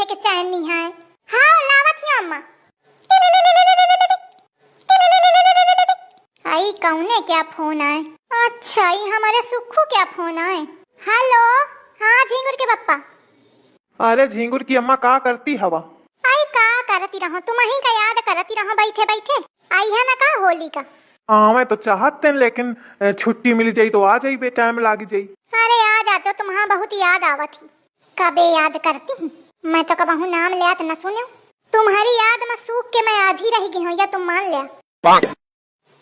के चैन नहीं है। हाँ लावत ही अम्मा। आई कौने क्या फोन आए? अच्छा ये हमारे सुखू क्या फोन आए। हेलो हाँ झिंगुर के पप्पा। अरे झिंगुर की अम्मा का करती हवा? आई का करती रहो, तुम ही का याद करती रहो बैठे बैठे। आई है ना का होली का। हाँ मैं तो चाहते लेकिन छुट्टी मिल जाई तो आ जाई बे, टाइम लाग जाई। अरे आ जाते हो, तुम्हारा बहुत याद आवत ही। कबे याद करती हूँ मैं तो कबहू नाम लिया तो न सुनो। तुम्हारी याद में सूख के मैं आधी रह गई हूँ या तुम मान लिया।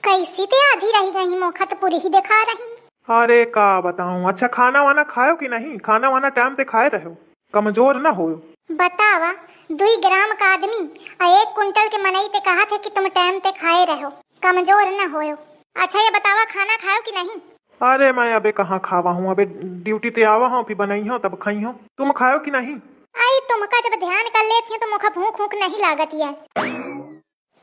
कैसी ते आधी रह गई, मोखा तो पूरी ही दिखा रही। अरे का बताऊं। अच्छा खाना वाना खायो कि नहीं? खाना वाना टाइम पे खाए रहो, कमजोर ना हो। बतावा 2 ग्राम का आदमी और 1 कुंटल के मनई ते कहा थे कि तुम टाइम पे खाए रहो, कमजोर न होयो। अच्छा ये बतावा खाना खाओ कि नहीं? अरे मैं अबे कहाँ खावा हूँ, अबे ड्यूटी ते आवा हूँ, फिर बनाई हो तब खाई हो। तुम खाओ कि नहीं? आई तुमका जब ध्यान कर लेती हूँ तो मुखा भूख भूख नहीं लागत है।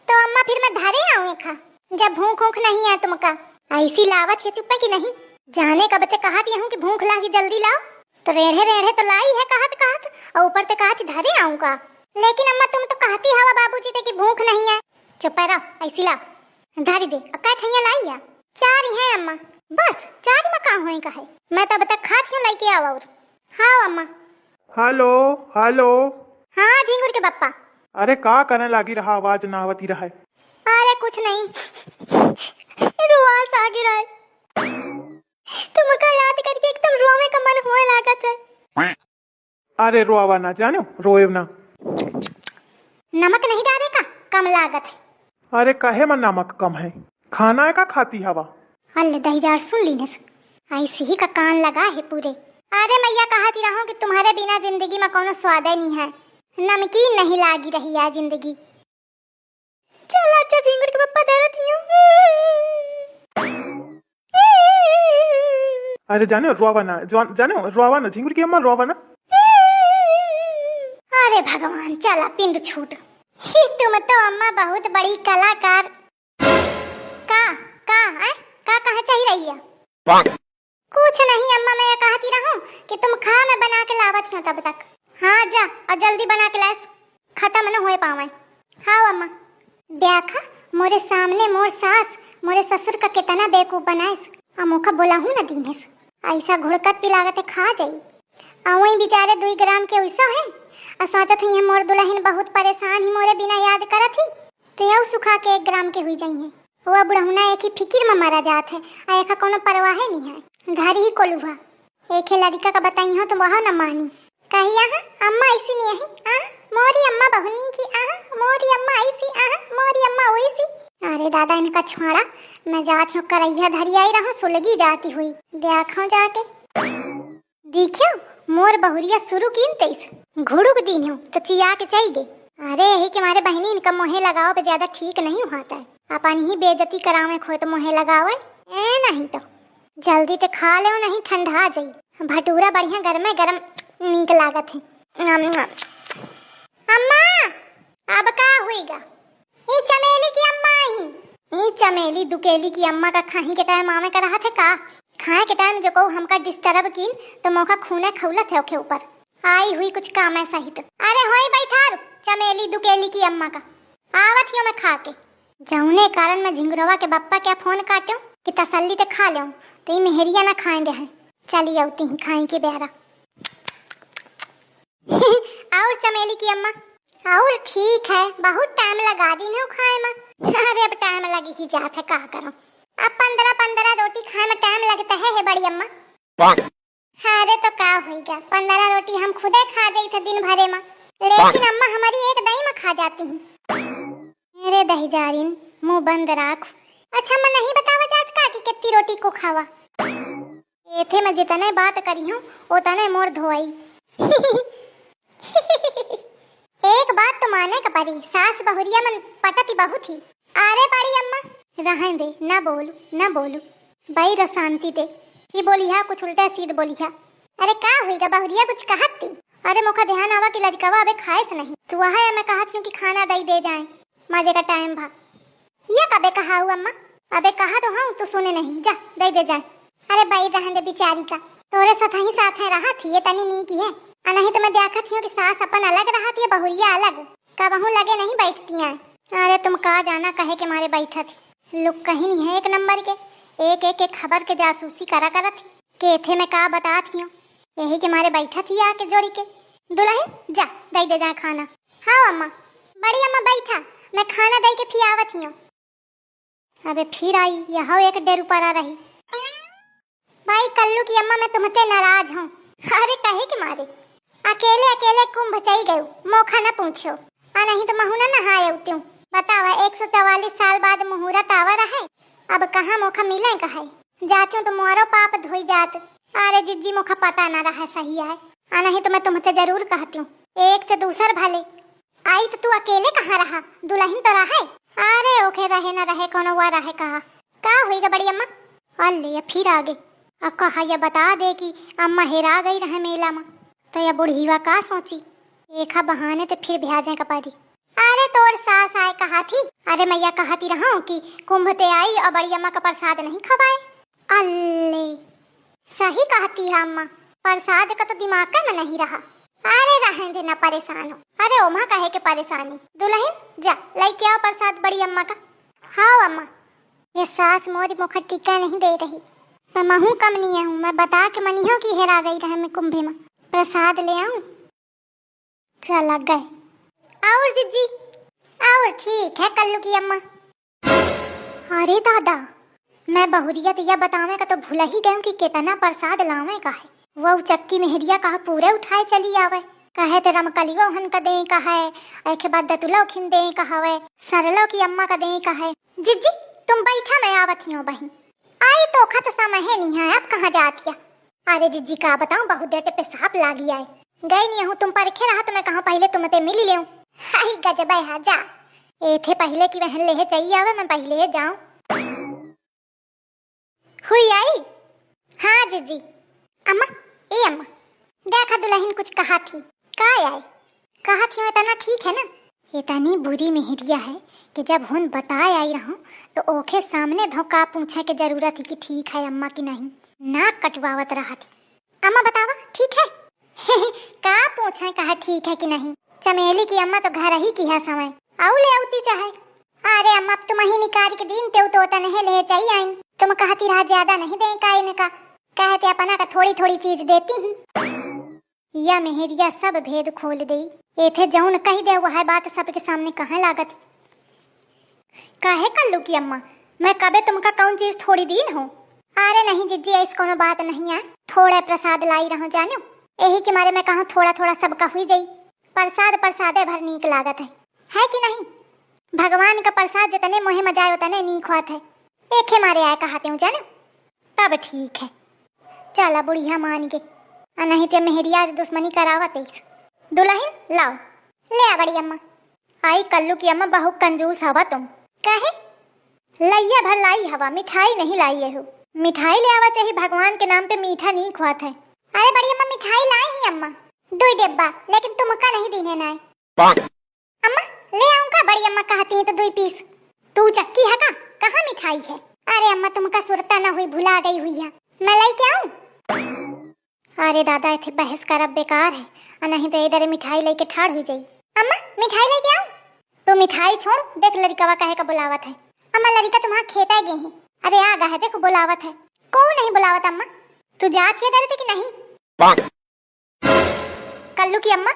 तो अम्मा फिर मैं धारे आऊँ खा जब भूख भूख नहीं है तुमका। ऐसी लावत है चुप्पे की नहीं जाने कब ते कहा हूँ कि भूख लागी जल्दी लाओ, तो रेढ़े रेढ़े तो लाई है कहत और ऊपर ते कहा धारे आऊँगा। लेकिन अम्मा तुम तो कहती हवा बाबूजी ते कि भूख नहीं है। चुप रहो, ऐसी ला धारी दे। अक्का ठैया लाई है 4 ही है अम्मा, बस 4 में कहाँ हुए कहे। मैं तब तक खाती हूँ लेके आओ। और हाँ अम्मा। Hello hello. हाँ झिंगुर के पप्पा। अरे का करने लागी रहा, आवाज ना आवती रहा है। अरे कुछ नहीं, रुआस आ गिरा है। तुमका याद करके एकदम रोवे का मन होए लागत है। अरे रोवा ना जानो, रोए ना। नमक नहीं डाले का कम लागत है। अरे कहे में नमक कम है, खाना है का खाती हवा? अल्ले दहीजार सुन ली न, ऐसे ही का कान लगा है पूरे। अरे मैया कहती रहो कि तुम्हारे बिना जिंदगी में कोनो स्वाद ही नहीं है, नमकीन नहीं लागी रही है जिंदगी। चल अच्छा झिंगुर के पप्पा डरती हूँ। अरे जानो रोवा ना, जानो रोवा ना झिंगुर की अम्मा, रोवा ना। अरे भगवान चला पिंड छूट। तुम तो अम्मा बहुत बड़ी कलाकार। का कहा चाहिए रही है? कुछ नहीं अम्मा, मैं ये कहती रहूं कि तुम खा मैं बना के लावत हो तब तक। हाँ जा और जल्दी बना के लाए, खत्म न होए पावे। हाँ अम्मा। देखा मोरे सामने मोर सास मोरे ससुर का कितना बेवकूफ बनाइस। अमोका बोला हूँ ना दीनेस ऐसा घुड़कत लागत है खा जाई। वही बेचारे 2 ग्राम के वैसा है और सोचत ही मोर दुल्हन बहुत परेशान ही मोरे बिना याद करत ही, तो यौ सुखा के 1 ग्राम के हुई जाइए। वो बुढ़हुना एक ही फिकिर में मारा जात है और एक कोनो परवाह नहीं है। घर ही कोलुआ एक लड़का का बताई हो तो वह न मानी। कही अम्मा ऐसी नहीं है, मोरी अम्मा बहनी की, मोरी अम्मा ऐसी, मोरी अम्मा वैसी। अरे दादा इनका छोड़ा, मैं जात हूँ करैया धरी आई रहूं सुलगी जाती हुई। देखो जाके देखियो मोर बहुरिया शुरू की तेईस घुड़ुक दिन हूँ तो चिया के चाहिए। अरे यही के मारे बहनी इनका मोहे लगाओ पे ज्यादा ठीक नहीं होता है, अपन ही बेइज्जती करावे खो तो मोहे लगावे नहीं तो जल्दी तो खा ले नहीं ठंडा जाई। भटूरा बढ़िया गरम गरम नीक लागत है। अम्मा अब का होएगा? ई चमेली की अम्मा ही, ई चमेली दुकेली की अम्मा का खाही के टाइम आवे का रहा थे का खाए के टाइम जो को हमका डिस्टर्ब कीन तो मौका खूने खौलत है ओके ऊपर आई हुई कुछ काम है सही तो। अरे होई बैठा चमेली दुकेली की अम्मा का आवत ही मैं खा के जौने कारण मैं झिंगुरवा के बप्पा क्या फोन काटो कि तसल्ली ते खा लो तो ये मेहरिया ना खाएंगे हैं। चली आती ही खाएं के बेरा। और चमेली की अम्मा और ठीक है, बहुत टाइम लगा दी ना खाए में। अरे अब टाइम लगी ही जात है का करो, अब 15 रोटी खाए में टाइम लगता है बड़ी अम्मा। अरे तो का होएगा, 15 रोटी हम खुदे खा गई थे दिन भरे में, लेकिन अम्मा हमारी एक दही में खा जाती हैं। मेरे दही जारिन मुंह बंद राख। अच्छा मैं नहीं बतावा जात का कि कितनी रोटी को खावा। ये थे मैं जितने बात करी हूँ उतने मोर धोई। एक बात तो माने का परी, सास बहुरिया मन पटती बहुत ही। अरे बड़ी अम्मा रहन दे, ना बोलू भाई रो शांति दे। ही बोलिया कुछ उल्टा सीध बोलिया। अरे का हुईगा बहुरिया कुछ कहत थी? अरे मुखा ध्यान आवा कि लड़कवा अबे खाए से नहीं तो वह मैं कहती हूँ कि खाना दई दे जाए, मजे का टाइम भा। ये कबे कहा हुआ अम्मा? अबे कहा तो हाँ तो सुने नहीं, जा दई दे जाए। अरे भाई रहन दे बिचारी का, तोरे साथ ही रहा थी ये तनी नी की है, नहीं तो मैं देखत हूँ कि सास अपन अलग रहती है, बहुरिया अलग, कबहू लगे नहीं बैठती हैं। अरे तुम का जाना कहे के मारे बैठा थी, लोग कहीं नहीं है एक नंबर के, एक खबर के जासूसी करा थी के थे मैं का बताती हूँ, यही के मारे बैठा थी आके जोड़ी के। दुल्हन जा दे जा खाना। हाँ अम्मा। बड़ी अम्मा बैठा, मैं खाना दे के फिर आवत हूँ। अबे फिर आई, यह एक डेरू पर आ रही। भाई कल्लू की अम्मा मैं तुमसे नाराज हूँ। अरे कहे के मारे अकेले कुंभ चई गयो, मौका न पूछो, नहीं तो महू न नहाए उत्यू। बतावा 144 साल बाद मुहूर्त आवा रहा है, अब कहाँ मौका मिले कहे जाती हूँ तो मोरो पाप धोई जात। अरे जिज्जी मौका पता ना रहा सही है, नहीं तो मैं तुमसे जरूर कहती हूँ, एक से दूसर भले आई तो तू अकेले कहाँ रहा, दुल्हन तो रहा है। अरे ओके रहे न रहे कौन हुआ रहे कहा का हुई बड़ी अम्मा। अल्ले फिर आगे अब कहा यह बता दे कि अम्मा हेरा गई रहे मेला में, तो यह बुढ़ीवा का सोची एक बहाने तो फिर भ्याजे कपारी। अरे तोर सास आए कहा थी, अरे मैया कहती रहा कि कुंभ ते आई और बड़ी अम्मा का प्रसाद नहीं खवाए। अल्ले सही कहती है अम्मा, प्रसाद का तो दिमाग का में नहीं रहा। अरे रहने देना परेशान हो, अरे ओमा कहे के परेशानी। दुल्हन जा लेके आओ प्रसाद बड़ी अम्मा का। हाँ अम्मा। ये सास मोरी मुख टीका नहीं दे रही, मैं महू कम नहीं हूँ, मैं बता के मनी हूँ कि हेरा गई रहे मैं कुंभे में, प्रसाद ले आऊं। चल लग गए। और जिज्जी और ठीक है कल्लू की अम्मा। अरे दादा मैं बहुरियत यह बतावे का तो भूल ही गए कि कितना प्रसाद लावे का है। वो चक्की मेहरिया कहा पूरे उठाए चली आवे, कहे तो रमकलियो हन का दे का है, एक बाद दतुलो खिन दे का हवे, सरलो की अम्मा का दे का है। जिज्जी तुम बैठा मैं आवत ही हूँ बहन। आई तो खत समय है नहीं है, अब कहाँ जाती है। अरे जिज्जी का बताऊं बहुत देर पे सांप लागी आए, गई नहीं हूँ तुम परखे रहा तो मैं कहा पहले तुमते मिल ले। हाई गजब है जा, ए थे पहले की बहन ले चाहिए आवे, मैं पहले जाऊं। हुई आई। हाँ जिज्जी। अम्मा ए अम्मा देखा दुल्हन कुछ कहा थी, का आए कहा थी इतना ठीक है ना। इतनी बुरी मेहरिया है कि जब हुन बताए आई रहूं तो ओखे सामने धोखा पूछे के जरूरत थी कि ठीक है अम्मा की नहीं, नाक कटवावत रहा थी। अम्मा बतावा ठीक है का पूछे कहा ठीक है कि नहीं। चमेली की अम्मा तो घर ही की है समय आउ ले आउती चाहे। अरे अम्मा तुम ही निकाल के दिन तेउ तो तने ले चाहिए आई, तुम कहती रहा ज्यादा नहीं दे का इने का, कहते अपना का थोड़ी थोड़ी चीज देती हूँ। या मेहरिया सब भेद खोल गई, एथे जौन कही दे वह बात सबके सामने कहाँ लागत। काहे कल्लू की अम्मा मैं कबे तुमका कौन चीज थोड़ी दिन हो। अरे नहीं जिज्जी ऐसी कोनो बात नहीं है, थोड़ा प्रसाद लाई रहो जानो, यही के मारे मैं कहूँ थोड़ा थोड़ा सबका हुई जाई। प्रसाद प्रसादे भर नीक लागत है कि नहीं। भगवान का प्रसाद जितने मोहे मजाए उतने नीक होत है, एक मारे आए कहते हूँ जानो। तब ठीक है चला बुढ़िया मान के, नहीं तो मेहरिया दुश्मनी करावत। दुल्हन लाओ ले आ बड़ी अम्मा। आई कल्लू की अम्मा बहुत कंजूस हवा तुम, कहे लैया भर लाई हवा, मिठाई नहीं लाई हो। मिठाई ले आवा चाहिए, भगवान के नाम पे मीठा नहीं खुआत है। अरे बड़ी अम्मा मिठाई लाई ही अम्मा 2 डिब्बा, लेकिन तुमका नहीं दीने ना अम्मा। ले आऊंगा बड़ी अम्मा कहती है तो 2 पीस। तू चक्की है का, कहाँ मिठाई है। अरे अम्मा तुमका सुरता ना हुई, भुला गई हुई है, मैं लेके आऊं। अरे दादा इथे बहस करब बेकार है, नहीं तो इधर मिठाई लेके ठाड़ हो जाई। अम्मा मिठाई लेके आऊं। तो मिठाई छोड़, देख लड़का कहे का बुलावत है। अम्मा लड़का तुम्हारा खेता गए हैं, अरे आ गए देखो बुलावत है। को नहीं बुलावत अम्मा, तू जात है डरते कि नहीं। कल्लू की अम्मा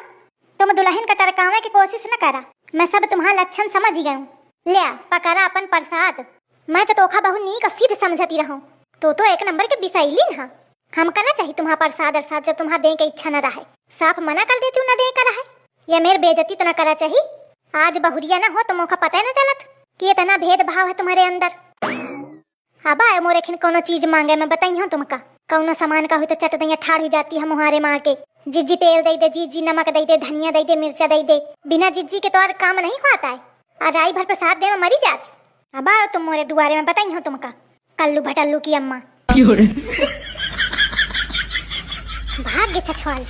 तुम दुल्हन का टरकावे की कोशिश न करा, मैं सब तुम्हारा लक्षण समझ ही गई। ले आ पकड़ा अपन प्रसाद, मैं तो तोखा बहु नीक सिद्ध समझती रहूं, तो एक नंबर के बिसैली ना। हम करना चाहिए तुम्हारा प्रसाद अरसाद जब तुम्हारा दे के इच्छा न रहे, साफ मना कर देती हूँ न दे कर रहे। ये मेरे बेइज्जती तो न करा चाहिए, आज बहुरिया ना हो तो मौका पता न चलत कि इतना भेदभाव है तुम्हारे अंदर। अब आए मोरे खिन कोनो चीज मांगे मैं बताई हूँ तुमका, कौनो सामान का हुई तो चट दैया ठाड़ ही जाती है मुहारे मार के। जिज्जी तेल दे दे, जिज्जी नमक दे दे, धनिया दे दे, मिर्चा दे दे, बिना जिज्जी के तो और काम नहीं होता है। आज आई भर प्रसाद दे में मरी जाती। अब आओ तुम मोरे दुआरे में बताई हूँ तुमका, कल्लू भटल्लू की अम्मा भाग्य छछवाल।